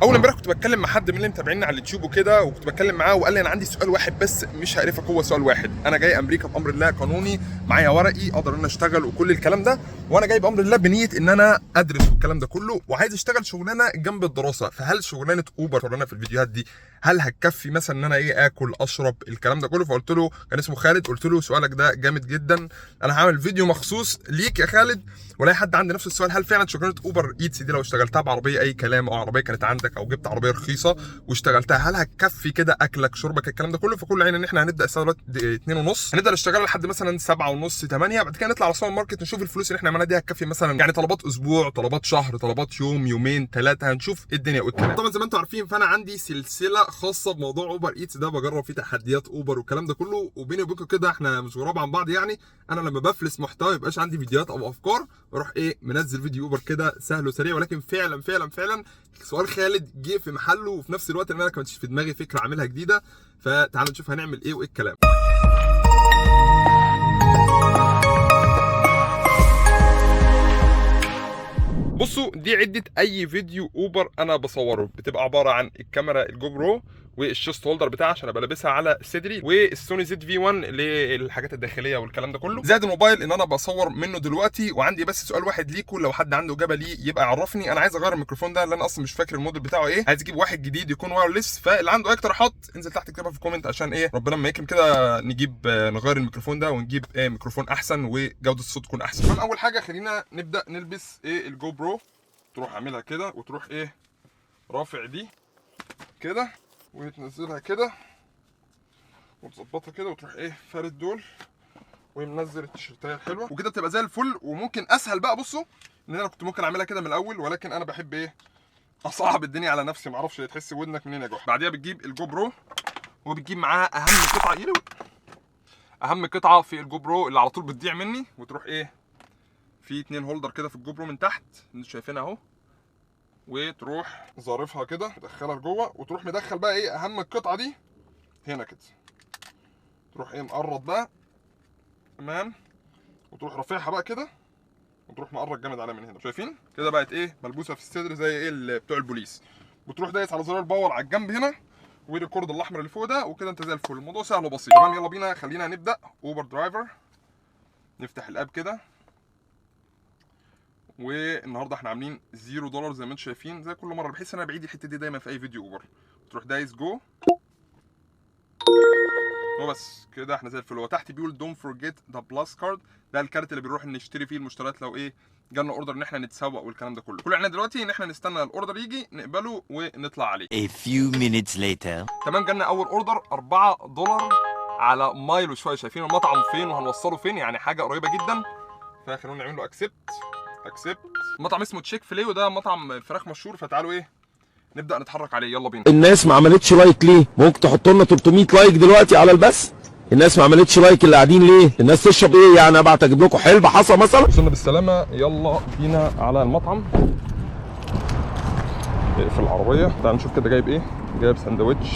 اول امبارح كنت بتكلم مع حد من اللي متابعيني على اليوتيوب وكده، وكنت بتكلم معاه وقال لي انا عندي سؤال واحد بس مش هعرفك، هو سؤال واحد. انا جاي امريكا بامر الله قانوني، معايا ورقي اقدر ان انا اشتغل وكل الكلام ده، وانا جاي بامر الله بنيه ان انا ادرس والكلام ده كله، وعايز اشتغل شغلانه جنب الدراسه. فهل شغلانه اوبر شغلانه في الفيديوهات دي هل هتكفي مثلا ان انا اكل اشرب الكلام ده كله؟ فقلت له، كان اسمه خالد، قلت له سؤالك ده جامد جدا، انا هعمل فيديو مخصوص ليك يا خالد ولا حد عنده نفس السؤال. هل فعلا شغلانه اوبر ايتس دي لو اشتغلتها بعربيه اي كلام، او عربيه كانت عندك، او جبت عربيه رخيصه واشتغلتها، هل هتكفي كده اكلك شربك الكلام ده كله؟ فكل عين ان احنا هنبدا الساعه دلوقتي 2 ونص، هنبدا نشتغل لحد مثلا 7 ونص 8، بعد كده نطلع على السوبر ماركت نشوف الفلوس اللي احنا عملناها دي هتكفي مثلا يعني طلبات اسبوع، طلبات شهر، طلبات يوم يومين ثلاثه، هنشوف ايه الدنيا والكلام. طبعا زي ما انتم عارفين فانا عندي سلسله خاصه بموضوع اوبر ايتس ده، بجرب فيه تحديات اوبر والكلام ده كله، وبيني وبينكم كده احنا مش غراب عن بعض يعني. انا لما بفلس محتوى يبقاش عندي فيديوهات او افكار، بروح منزل فيديو اوبر كده سهل وسريع. ولكن فعلا فعلا فعلا سؤال خالد جه في محله، وفي نفس الوقت انا كانتش في دماغي فكره اعملها جديده. فتعالوا نشوف هنعمل ايه وايه الكلام. بصوا، دي عده اي فيديو اوبر انا بصوره، بتبقى عباره عن الكاميرا الجو برو والشيست هولدر بتاعها عشان ابقى لابسها على صدري، والسوني زد في 1 للحاجات الداخليه والكلام ده كله، زائد الموبايل ان انا بصور منه دلوقتي. وعندي بس سؤال واحد ليكم، لو حد عنده اجابه ليه يبقى يعرفني. انا عايز اغير الميكروفون ده لان انا اصلا مش فاكر الموديل بتاعه ايه، عايز اجيب واحد جديد يكون وايرلس. فاللي عنده اي اقتراحات انزل تحت اكتبها في الكومنت، عشان ربنا لما يكرم كده نجيب نغير الميكروفون ده ونجيب ميكروفون احسن وجوده الصوت تكون احسن. تمام، اول حاجه خلينا نبدا نلبس الجو برو. تروح عاملها كده وتروح رافع دي كده وتنزلها كده وتظبطها كده، وتروح فارد دول ومنزل التيشيرتايه الحلوه وكده بتبقى زي الفل. وممكن اسهل بقى، بصوا ان انا كنت ممكن اعملها كده من الاول، ولكن انا بحب اصعب الدنيا على نفسي، معرفش تحس ودنك منين يا جحا. بعديها بتجيب الجو برو وبتجيب معاها اهم قطعه في الجو برو اللي على طول بتضيع مني، وتروح في 2 هولدر كده في الجو برو من تحت اللي انتوا شايفينها اهو، وتروح ظارفها كده تدخلها لجوه، وتروح مدخل بقى اهم القطعه دي هنا كده، تروح مقرط بقى تمام، وتروح رافعها بقى كده، وتروح مقرط جامد عليها من هنا. شايفين كده بقت ملبوسه في الصدر زي بتوع البوليس. وتروح دايس على زرار الباور على الجنب هنا والريكورد الاحمر اللي فوق ده، وكده انت زي الفل. الموضوع سهل وبسيط. تمام، يلا بينا، خلينا نبدا. اوبر درايفر، نفتح الاب كده، والنهارده احنا عاملين $0 زي ما انتم شايفين زي كل مره، بحيث ان انا بعيد الحته دي دايما في اي فيديو اوبر. تروح دايس جو، وبس كده احنا زي الفل. هو تحت بيقول دونت فورجيت ذا بلس كارد، ده الكارت اللي بنروح نشتري فيه المشتريات لو جالنا اوردر ان احنا نتسوق والكلام ده كله. كل احنا دلوقتي ان احنا نستنى الاوردر يجي نقبله ونطلع عليه. A few minutes later. تمام، جالنا اول اوردر $4 على مايل وشويه. شايفين المطعم فين وهنوصله فين، يعني حاجه قريبه جدا. فخلونا نعمل له اكسبت. مطعم اسمه تشيك فيليه، وده مطعم فراخ مشهور. فتعالوا نبدا نتحرك عليه، يلا بينا. الناس ما عملتش لايك ليه؟ ممكن تحط لنا 300 لايك دلوقتي على البث. الناس ما عملتش لايك اللي قاعدين ليه؟ الناس تشرب ايه يعني؟ ابعت اجيب لكم حلبة حصى مثلا؟ وصلنا بالسلامه، يلا بينا على المطعم. في العربيه تعال نشوف كده جايب جايب ساندوتش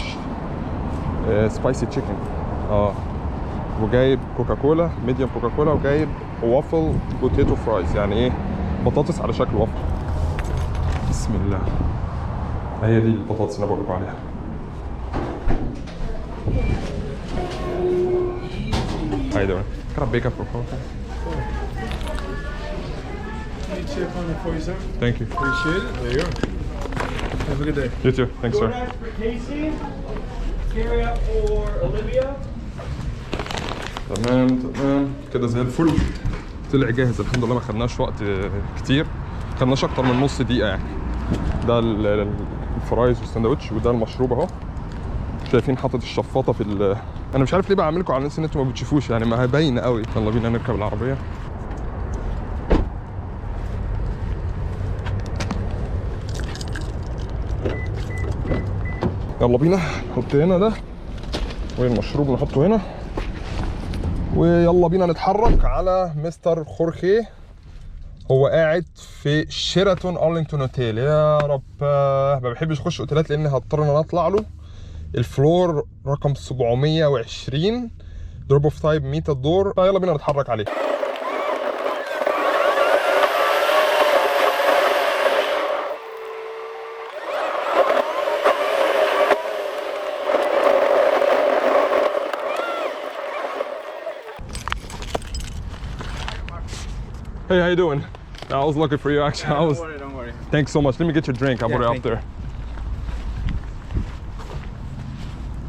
سبايسي تشيكن، وجايب كوكاكولا ميديوم كوكاكولا، وجايب وافل بوتيتو فرايز، يعني بطاطس على شكل وافل. بسم الله، هي دي البطاطس اللي انا بقول لكم عليها. How you doing? Can I bake up for coffee? Chip on it for you, sir. Thank you. Appreciate it. There you go. Have a good day. You too. Thanks, sir. DoorDash for Casey, carry out for Olivia. تمام كده زي الفل. طلع جاهز الحمد لله، ما خدناش وقت كتير، ما خدناش اكتر من نص دقيقه يعني. ده الفرايز والساندوتش، وده المشروب اهو. شايفين حاطط الشفاطه في انا مش عارف ليه بعمل لكم على الناس ان انتوا ما بتشوفوش، يعني ما هي باينه قوي. يلا بينا نركب العربيه. يلا بينا نحط هنا ده، والمشروب نحطه هنا، ويلا بينا نتحرك على مستر خورخيه. هو قاعد في شيراتون ارلينغتون اوتيل. يا رب ما بحبش اخش اوتيلات لان هضطر ان انا اطلع له. الفلور رقم 720، دروب اوف تايب 100 الدور. فيلا بينا نتحرك عليه. Hey, how you doing? I was looking for you actually. Don't worry. Thanks so much. Let me get your drink. I'll put it up thank there.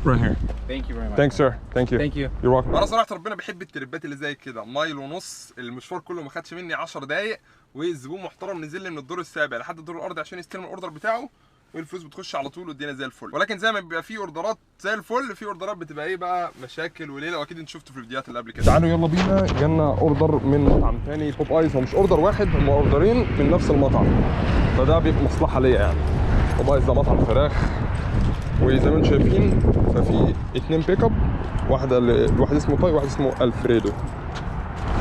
Right here. Thank you very much. Thanks sir. Thank you. Thank you. You're welcome. انا صراحه ربنا بحب التربات اللي زي كده، مايل ونص، المشوار كله ما خدش مني 10 دقايق، والزبون محترم نزل لي من الدور السابع لحد الدور الارضي عشان يستلم الاوردر بتاعه، والفلوس بتخش على طول والدنيا زي الفل. ولكن زي ما بيبقى في اوردرات زي الفل، في اوردرات بتبقى ايه بقى، مشاكل وليله، واكيد انتوا شفتوا في الفيديوهات اللي قبل كده. تعالوا يلا بينا، جالنا اوردر من مطعم تاني بوب ايز. هو مش اوردر واحد، هم اوردرين من نفس المطعم، فده بيبقى مصلحه ليا يعني. بوب ايز ده مطعم فراخ، وزي ما انتم شايفين ففي 2 بيك اب، واحد اسمه طاي وواحد اسمه الفريدو.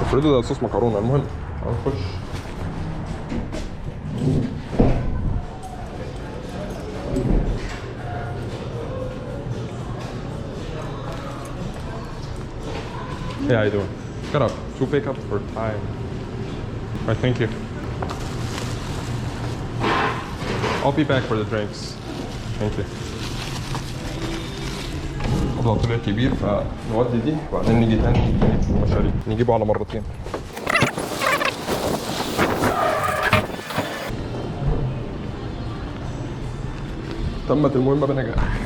الفريدو ده صوص مكرونه. المهم هنخش. Hey, how you doing? Got up 2 pickups for Thai. Alright, thank you. I'll be back for the drinks. Thank you. الموضوع طلع كبير فنودي دي وبعدين نيجي تاني نجيب المشاريب، نجيبه على مرتين. تمت المهمة بنجاح.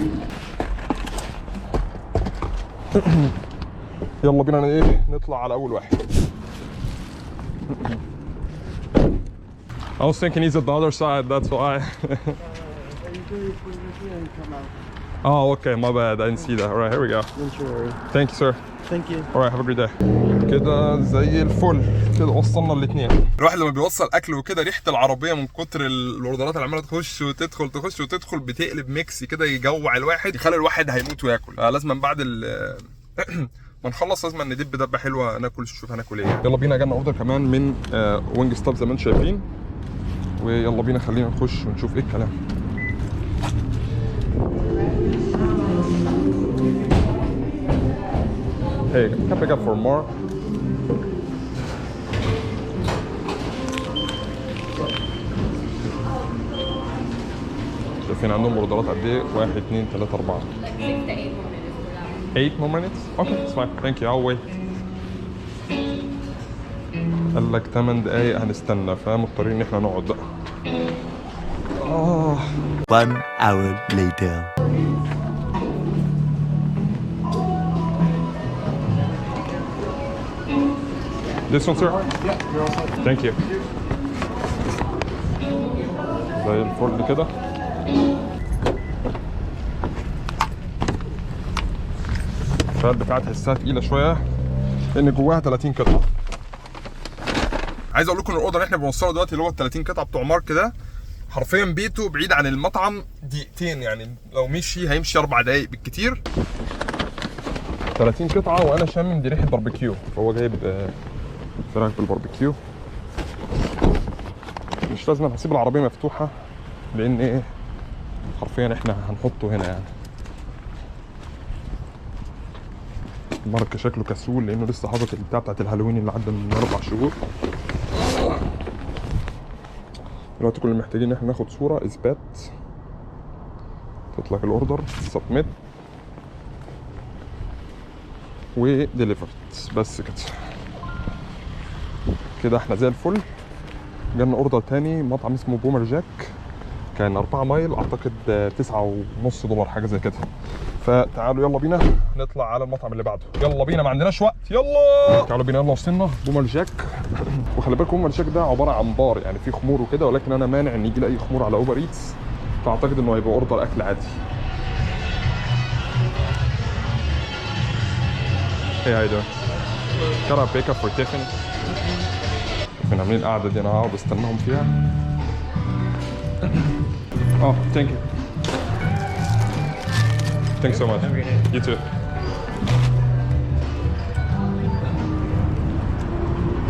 يلا بينا ايه نطلع على أول واحد. I was thinking he's at the other side, that's why. Oh, okay, my bad. I didn't see that. All right, here we go. Thank you, sir. Thank you. All right, have a great day. كده زي الفل، كده وصلنا الاثنين. الواحد لما بيوصل اكل وكده ريحه العربيه من كتر الاوردرات اللي عماله تخش وتدخل تخش وتدخل بتقلب ميكس كده، يجوع الواحد، يخلي الواحد هيموت وياكل. لازم بعد ما نخلص لازم ندب دبه حلوه ناكل، نشوف هناكل ايه. يلا بينا، جالنا اوردر كمان من وينج ستاب زي ما انتم شايفين، ويلا بينا خلينا نخش ونشوف ايه الكلام. Hey, can I pick up for more? شايفين عندهم اوردرات قد ايه؟ 1 2 3 4 8 more minutes? Okay, it's fine. Thank you. I'll wait. قال لك 8 دقايق هنستنى، فمضطرين ان احنا نقعد بقى. 1 hour later. This one, sir? Yeah, you're all set. Thank you. زي الفل كده. الفئات بتاعتها تحسها تقيلة شوية لأن جواها 30 قطعة. عايز أقول لكم إن الأوردر اللي إحنا بنوصله دلوقتي اللي هو ال 30 قطعة بتوع مارك ده، حرفيا بيته بعيد عن المطعم دقيقتين، يعني لو مشي هيمشي 4 دقايق بالكتير. 30 قطعة وأنا شامم دي ريحة باربيكيو، فهو جايب فراخ بالباربيكيو. مش لازم هسيب العربية مفتوحة لأن إيه حرفيا إحنا هنحطه هنا يعني. مارك شكله كسول لأنه لسه حاطط البتاع بتاعت الهالوين اللي عدى من 4 شهور. دلوقتي كل اللي محتاجين إن إحنا ناخد صورة إثبات، تطلع الأوردر سبميت وديليفرد، بس كده. كده احنا زي الفل. جالنا اوردر تاني مطعم اسمه بومر جاك، كان 4 مايل اعتقد $9.50 حاجه زي كده. فتعالوا يلا بينا نطلع على المطعم اللي بعده. يلا بينا ما عندناش وقت، يلا تعالوا بينا. يلا وصلنا بومر جاك. وخلي بالكم بومر جاك ده عباره عن بار، يعني فيه خمور وكده، ولكن انا مانع ان يجي لي اي خمور على اوبر ايتس، فاعتقد انه هيبقى اوردر اكل عادي. Hey, how you doing? Got a pickup for Tiffany. احنا عاملين القعدة دي انا هقعد استناهم فيها. Oh, thank you. Thanks so much. You too.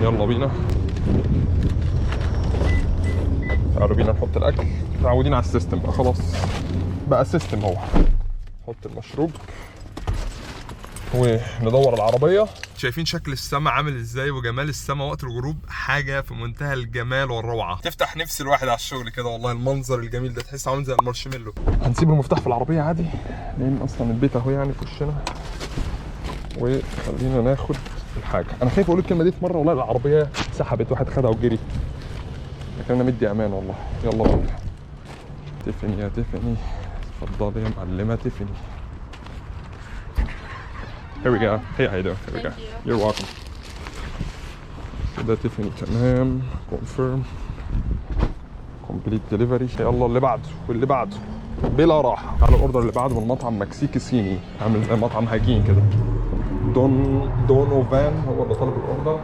يلا بينا. تعالوا بينا نحط الأكل. متعودين على السيستم بقى خلاص. بقى السيستم هو. نحط المشروب. وندور العربيه. شايفين شكل السما عامل ازاي وجمال السما وقت الغروب، حاجه في منتهى الجمال والروعه، تفتح نفس الواحد على الشغل كده والله. المنظر الجميل ده تحس عامل زي المارشميلو. هنسيب المفتاح في العربيه عادي لان اصلا البيت اهو يعني في وشنا، وخلينا ناخد الحاجه. انا خايف اقول الكلمه دي في مره والله العربيه سحبت، واحد خدها وجري، لكن انا مدي امان والله. يلا بينا. تيفاني يا تيفاني، اتفضلي يا معلمه تيفاني. Here we go. Hey, how you doing? Here we go. You're welcome. كده تيفاني تمام. Confirm. Complete delivery. يلا اللي بعده واللي بعده بلا راحه. على الاوردر اللي بعده من مطعم مكسيكي صيني عامل زي مطعم هجين كده. دونوفان هو اللي طلب الاوردر.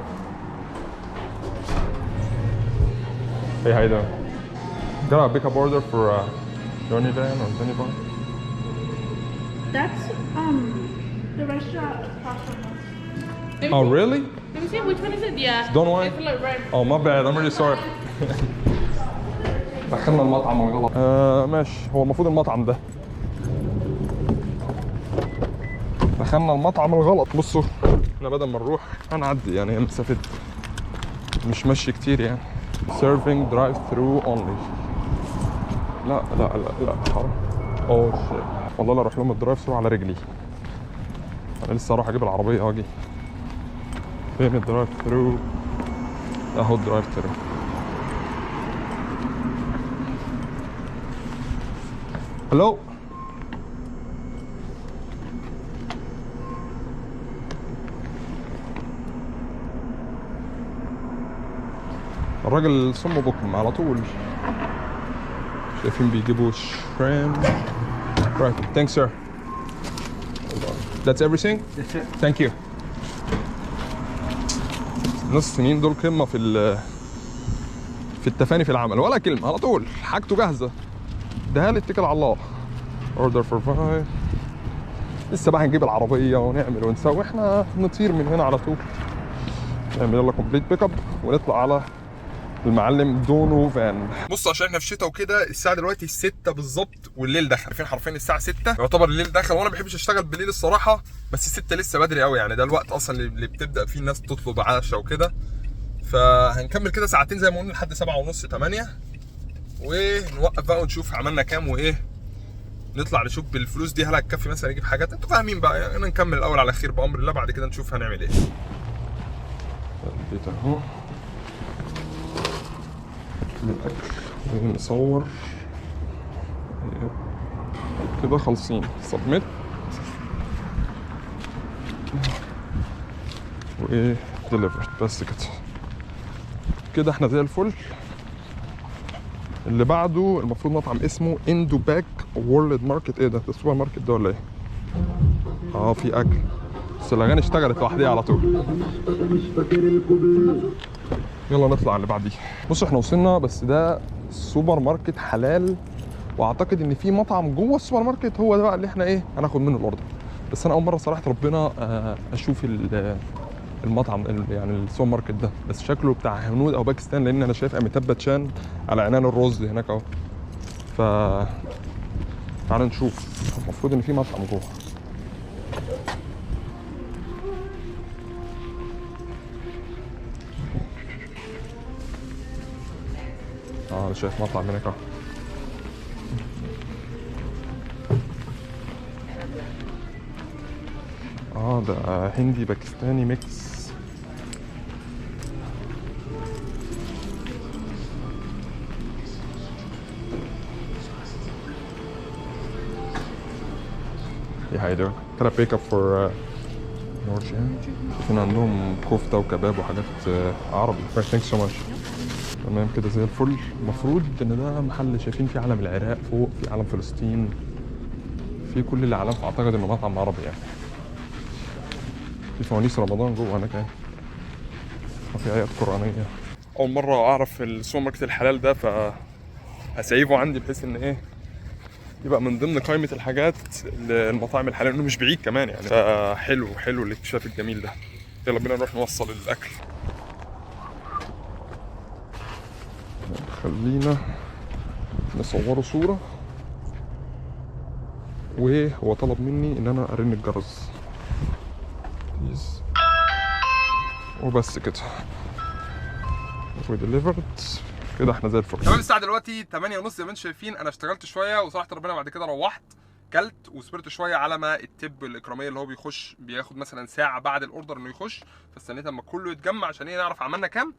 Hey, how you doing? Got a pickup order for Donovan or Donovan? That's the restaurant across from us. Oh, really? Let me see which one is it? Yeah. Don't worry. It's like red. Oh, my bad. I'm really sorry. دخلنا المطعم الغلط. ماشي. هو المفروض المطعم ده. دخلنا المطعم الغلط. بصوا احنا بدل ما نروح هنعدي، يعني مسافة مش ماشي كتير يعني. Serving drive through only. لا لا لا لا حرام. اوه شيت. والله لا اروح لهم الدرايف ثرو على رجلي. انا لسه اروح اجيب العربية واجي. فين الدرايف ثرو؟ اهو الدرايف ثرو. هلو. الراجل صم بكم على طول. شايفين بيجيبوا شريم. Right, thanks sir. That's everything? Yes, sir. Thank you. الناس الصينيين دول قمة في التفاني في العمل، ولا كلمة على طول، حاجته جاهزة. ده لي اتكل على الله. Order for 5. لسه بقى هنجيب العربية ونعمل ونسوي، احنا نطير من هنا على طول. نعمل يلا كومبليت بيك اب ونطلع على المعلم دونوفان. بصوا عشان احنا في الشتاء وكده، الساعه دلوقتي 6 بالظبط والليل دخل. عارفين حرفيا الساعه 6 يعتبر الليل دخل، وانا ما بحبش اشتغل بالليل الصراحه، بس 6 لسه بدري قوي يعني. ده الوقت اصلا اللي بتبدا فيه الناس تطلب عشاء وكده. فهنكمل كده ساعتين زي ما قلنا لحد 7:30 8، ونوقف بقى ونشوف عملنا كام وايه. نطلع نشوف بالفلوس دي هل هتكفي مثلا نجيب حاجات، انتوا فاهمين بقى يعني. نكمل الاول على خير بامر الله، بعد كده نشوف هنعمل ايه. البيت اهو الاكل نصور كده خالصين. سبميت وايه ديليفرد. بس كده احنا زي الفل. اللي بعده المفروض مطعم اسمه اندو باك وورلد ماركت. ايه ده السوبر ماركت ده ولا ايه؟ في اكل، بس الاغاني اشتغلت لوحديها على طول. يلا نطلع اللي بعديه. بصوا احنا وصلنا، بس ده سوبر ماركت حلال، واعتقد ان في مطعم جوه السوبر ماركت هو ده بقى اللي احنا ايه هناخد منه الاوردر. بس انا اول مره صراحه ربنا اشوف المطعم يعني السوبر ماركت ده، بس شكله بتاع هنود او باكستان، لان انا شايف اميتاب باتشان على عنان الرز هناك اهو. ف تعالوا نشوف. المفروض ان في مطعم جوه. انا شايف مطعم هناك اهو. ده هندي باكستاني ميكس. Hey, how you doing? Can I pick up for Norjan? شايفين عندهم كفتة وكباب وحاجات عربي. Thanks so much. تمام كده زي الفل. المفروض ان ده محل شايفين فيه علم العراق فوق، في علم فلسطين، في كل الاعلام، فاعتقد انه مطعم عربي يعني. في فوانيس رمضان جوه هناك يعني، وفي ايات قرانيه. اول مره اعرف السوبر ماركت الحلال ده، فهسيبه عندي بحيث ان ايه يبقى من ضمن قائمه الحاجات المطاعم الحلال، انه مش بعيد كمان يعني. فحلو الاكتشاف الجميل ده. يلا بينا نروح نوصل الاكل. خلينا نصوره صوره. وهو طلب مني ان انا ارن الجرس وبس كده. وديليفرد كده احنا زي الفل. تمام الساعه دلوقتي 8:30 زي ما انتم شايفين. انا اشتغلت شويه وصراحه ربنا بعد كده روحت. كلت وصبرت شويه على ما التب الاكراميه اللي هو بياخد مثلا ساعه بعد الاوردر انه يخش، فاستنيت اما كله يتجمع عشان نعرف عملنا كام.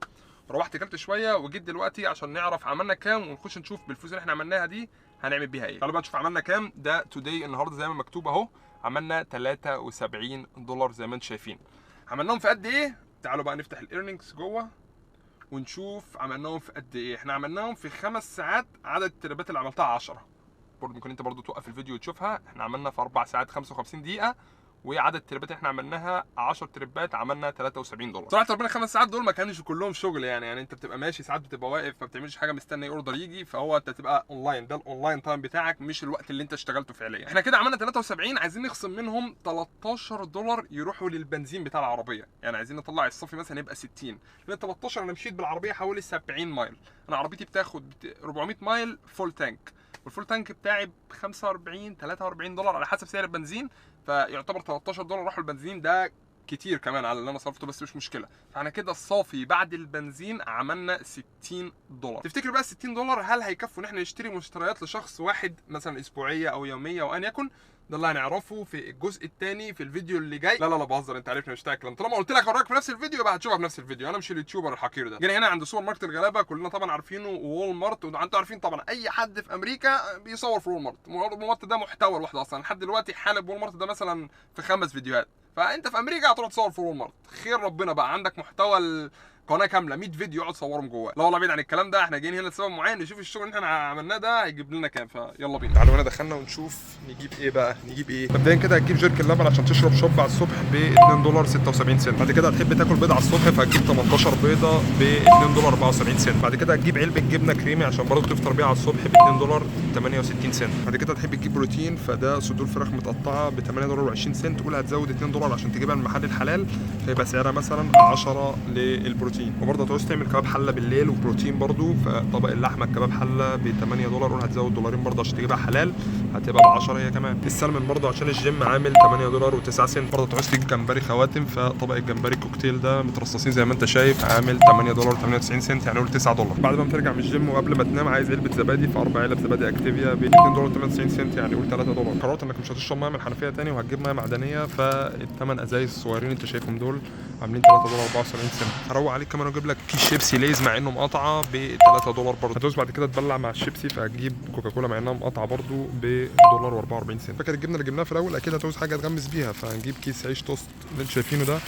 روحت كلت شويه وجيت دلوقتي عشان نعرف عملنا كام ونخش نشوف بالفلوس اللي احنا عملناها دي هنعمل بيها ايه. تعالوا بقى نشوف عملنا كام. ده توداي النهارده زي ما مكتوب اهو، عملنا $73 زي ما انتم شايفين. عملناهم في قد ايه؟ تعالوا بقى نفتح الايرنينجز جوه ونشوف عملناهم في قد ايه. احنا عملناهم في 5 ساعات، عدد التربات اللي عملتها 10. برضه ممكن انت برضه توقف الفيديو وتشوفها. احنا عملنا في 4 ساعات 55 دقيقه، وعدد التربات احنا عملناها 10 تربات عملنا $73. صراحه ربنا 5 ساعات دول ما كانش كلهم شغل يعني انت بتبقى ماشي ساعات بتبقى واقف ما بتعملش حاجه مستني اوردر يجي، فهو انت تبقى اونلاين. ده الاونلاين تايم بتاعك مش الوقت اللي انت اشتغلته فعليا. احنا كده عملنا 73، عايزين نخصم منهم $13 يروحوا للبنزين بتاع العربيه. يعني عايزين نطلع الصافي مثلا يبقى 60، لان 13 انا مشيت بالعربيه حوالي 70 مايل. انا عربيتي بتاخد 400 مايل فول تانك، والفول تانك بتاعي ب $45-43 على حسب سعر البنزين، فيعتبر $13 راحوا البنزين. ده كتير كمان على اللي انا صرفته بس مش مشكله. فاحنا كده الصافي بعد البنزين عملنا $60. تفتكر بقى $60 هل هيكفوا ان احنا نشتري مشتريات لشخص واحد مثلا اسبوعيه او يوميه او ان يكن؟ ده اللي هنعرفه في الجزء الثاني في الفيديو اللي جاي. لا بهزر، انت عارفني مش بتاع الكلام. طالما قلت لك اراك في نفس الفيديو يبقى هتشوفها في نفس الفيديو. انا مش اليوتيوبر الحقير ده. جينا هنا عند سوبر ماركت الغلابه كلنا طبعا عارفينه، وول مارت. وانتوا عارفين طبعا اي حد في امريكا بيصور في وول مارت. وول مارت ده محتوى لوحده اصلا. لحد دلوقتي حالب وول مارت ده مثلا في 5 فيديوهات. فانت في امريكا هتروح تصور في وول مارت، خير ربنا بقى عندك محتوى قناه كامله 100 فيديو يقعد تصورهم جواه. لا والله بعيد عن الكلام ده، احنا جايين هنا لسبب معين نشوف الشغل اللي احنا عملناه ده هيجيب لنا كام. فيلا بينا. تعالوا هنا دخلنا ونشوف نجيب ايه بقى. نجيب ايه؟ مبدئيا كده هتجيب جيركن لبن عشان تشرب شوب على الصبح ب $2.76. بعد كده هتحب تاكل بيض على الصبح فهتجيب 18 بيضه ب $2.74. بعد كده هتجيب علبه جبنه كريمي عشان برضه تفطر بيها على الصبح ب $2.68. بعد كده هتحب تجيب بروتين، فده صدور فراخ متقطعه ب $8.20. تقول هتزود $2 عشان تجيبها من المحل الحلال، فيبقى سعرها مثلا 10 للبروتين. وبرضه هتعوز تعمل كباب حله بالليل وبروتين برضه، فطبق اللحمه الكباب حله ب $8. قول هتزود $2 برضه عشان تجيبها حلال، هتبقى ب 10 هي كمان. السلمون برضه عشان الجيم عامل $8.09. برضه تعوز تجيب جمبري خواتم، فطبق الجمبري كوكتيل ده مترصصين زي ما انت شايف عامل $8.98، يعني قول $9. بعد ما بترجع من الجيم وقبل ما تنام عايز علبه زبادي، ف 4 علب زبادي اكتيفيا ب $2.98، يعني قول $3. قررت انك مش هتشرب ميه من الحنفيه تاني وهتجيب ميه معدنيه، فالثمان ازايز الصغيرين انت شايفهم دول عاملين $3.74. هروق عليك كمان واجيب لك كيس شيبسي ليز مع انه مقاطعه ب $3 برضه. هتدوس بعد كده تبلع مع الشيبسي، فهتجيب كوكاكولا مع انها مقاطعه برضه ب $1.44. فاكر الجبنه اللي جبناها في الاول اكيد هتعوز حاجه تغمس بيها، فهنجيب كيس عيش توست اللي انتوا شايفينه ده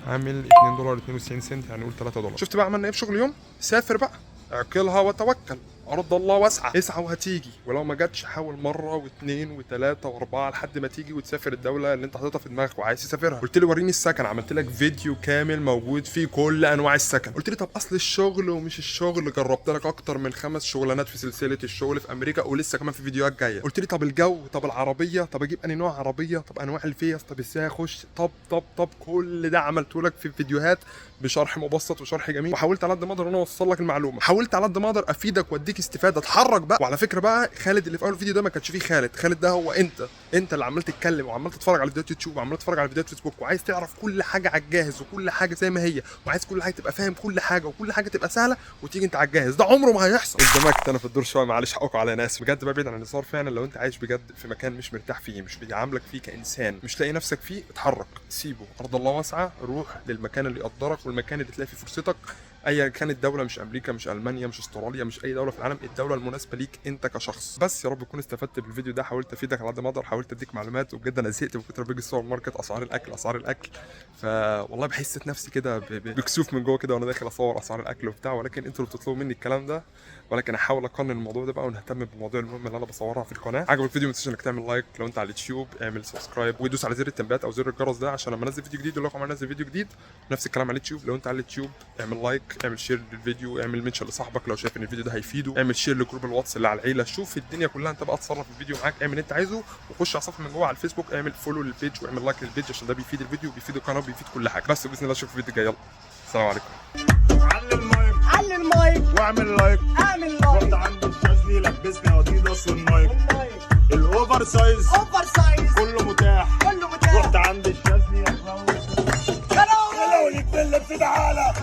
عامل $2.92، يعني قول $3. شفت بقى عملنا ايه في شغل اليوم؟ سافر بقى، اعقلها وتوكل، ارض الله واسعه، اسعى وهتيجي. ولو ما جاتش حاول مره واثنين وثلاثه واربعه لحد ما تيجي وتسافر الدوله اللي انت حاططها في دماغك وعايز تسافرها. قلت لي وريني السكن، عملت لك فيديو كامل موجود فيه كل انواع السكن. قلت لي طب اصل الشغل ومش الشغل، جربت لك اكتر من 5 شغلانات في سلسله الشغل في امريكا ولسه كمان في فيديوهات جايه. قلت لي طب الجو، طب العربيه، طب اجيب انهي نوع عربيه، طب انواع الفيس، طب ازاي اخش، طب كل ده عملته لك في فيديوهات بشرح مبسط وشرح جميل، وحاولت على قد ما اقدر ان انا اوصل لك المعلومه، حاولت على قد ما اقدر افيدك واديك استفاده. اتحرك بقى. وعلى فكره بقى خالد اللي في اول الفيديو ده ما كانش فيه خالد ده هو انت اللي عمال تتكلم وعمال تتفرج على فيديوهات يوتيوب وعمال تتفرج على فيديوهات فيسبوك وعايز تعرف كل حاجه على الجاهز وكل حاجه زي ما هي، وعايز كل حاجه تبقى فاهم كل حاجه وكل حاجه تبقى سهله وتيجي انت على الجاهز. ده عمره ما هيحصل. اندمجت انا في الدور شويه، معلش حقكم على ناس بجد بقى. بعيد عن الهزار، فعلا لو انت عايش بجد في مكان مش مرتاح فيه، مش بيعاملك فيه كانسان، مش لاقي نفسك فيه، اتحرك، سيبه، ارض الله واسعه، روح للمكان اللي يقدرك والمكان اللي تلاقي فيه فرصتك. ايا كانت الدوله، مش امريكا، مش المانيا، مش استراليا، مش اي دوله في العالم، الدوله المناسبه ليك انت كشخص. بس يا رب تكون استفدت بالفيديو ده، حاولت افيدك على قد ما اقدر، حاولت اديك معلومات. وبجد انا زهقت من كتر بيجي السوبر ماركت اسعار الاكل، فوالله بحس نفسي كده بكسوف من جوه كده وانا داخل اصور اسعار الاكل وبتاع. ولكن انتوا اللي بتطلبوا مني الكلام ده، ولكن احاول اقنن الموضوع ده بقى ونهتم بالمواضيع المهمه اللي انا بصورها في القناه. عجبك الفيديو ما تنساش انك تعمل لايك، لو انت على اليوتيوب اعمل سبسكرايب ودوس على زر التنبيهات او زر الجرس ده عشان لما انزل فيديو جديد يقول لكم انا انزل فيديو جديد. نفس الكلام على اليوتيوب، لو انت على اليوتيوب اعمل لايك، اعمل شير للفيديو، اعمل منشن لصاحبك لو شايف ان الفيديو ده هيفيده، اعمل شير لجروب الواتس اللي على العيله. شوف الدنيا كلها انت بقى تصرف الفيديو معاك، اعمل اللي انت عايزه، وخش على صفحه من جوه على الفيسبوك، اعمل فولو للبيج واعمل لايك للبيج عشان ده بيفيد الفيديو وبيفيد القناه وبيفيد كل حاجه. بس باذن الله اشوفك في الفيديو الجاي. يلا السلام عليكم. علي المايك واعمل لايك رحت عند الشاذلي لبسني اديداس والنايك الاوفر سايز